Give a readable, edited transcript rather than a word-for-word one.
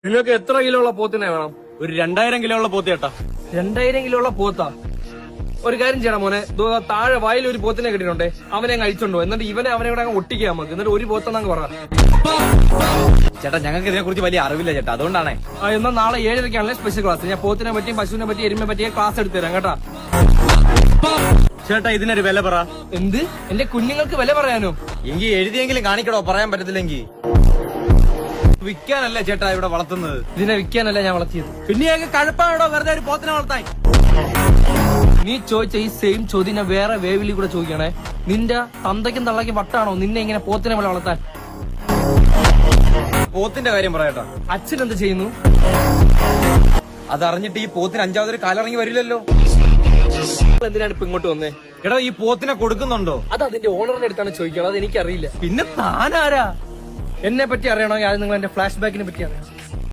നിങ്ങൾക്ക് എത്ര കിലോ ഉള്ള പോത്തിനെ വേണം? ഒരു 2000 കിലോ ഉള്ള പോത്ത് ചേട്ടാ. 2000 കിലോ ഉള്ള പോത്താ? ഒരു കാര്യം ചെയ്യണം മോനെ, താഴെ വയലിൽ ഒരു പോത്തിനെ കിട്ടിയിട്ടുണ്ടേ, അവനെ അങ്ങ് അഴിച്ചോണ്ടോ, എന്നിട്ട് അവനെ കൂടെ അങ്ങ് ഒട്ടിക്കാം നമുക്ക്, എന്നിട്ട് ഒരു പോത്തെന്നങ്ങ് പറ. ചേട്ടാ ഞങ്ങൾക്ക് ഇതിനെ കുറിച്ച് വലിയ അറിവില്ല ചേട്ടാ, അതുകൊണ്ടാണേ. എന്നാൽ നാളെ 7:30 സ്പെഷ്യൽ ക്ലാസ്. ഞാൻ പോത്തിനെ പറ്റിയും പശുവിനെ പറ്റിയും എരുമെ പറ്റിയ ക്ലാസ് എടുത്തു തരാം കേട്ടാ. ചേട്ടാ ഇതിനൊരു വില പറ. എന്ത്? എന്റെ കുഞ്ഞുങ്ങൾക്ക് വില പറയാനോ? എങ്കിൽ എഴുതിയെങ്കിലും കാണിക്കടോ, പറയാൻ പറ്റത്തില്ലെങ്കിൽ. വിൽക്കാനല്ല ചേട്ടാ ഇവിടെ വളർത്തുന്നത്. ഇതിനെ വിൽക്കാനല്ല ഞാൻ വളർത്തിയത്. പിന്നെ കഴപ്പാണോ വെറുതെ ഒരു പോത്തിനെ വളർത്താൻ? നീ ചോദിച്ച ഈ സെയിം ചോദ്യം ഞാൻ വേറെ വേവിലി കൂടെ ചോദിക്കണേ. നിന്റെ തന്തയ്ക്കും തള്ളയ്ക്കും വട്ടാണോ നിന്നെ ഇങ്ങനെ പോത്തിനെ പോലെ വളർത്താൻ? പോത്തിന്റെ കാര്യം പറയട്ടാ. അച്ഛൻ എന്ത് ചെയ്യുന്നു? അതറിഞ്ഞിട്ട് ഈ പോത്തിന് 5ാമതൊരു കാലിറങ്ങി വരില്ലല്ലോ. എന്തിനാണ് ഇപ്പൊ ഇങ്ങോട്ട് വന്നേ? എടാ ഈ പോത്തിനെ കൊടുക്കുന്നുണ്ടോ? അത് അതിന്റെ ഓണറിന്റെ അടുത്താണ് ചോദിക്കണം, അത് എനിക്കറിയില്ല. പിന്നെ താനാരാ? എന്നെ പറ്റി അറിയണോ? അത് നിങ്ങൾ എന്റെ ഫ്ലാഷ് ബാക്കിനെ പറ്റി അറിയാം.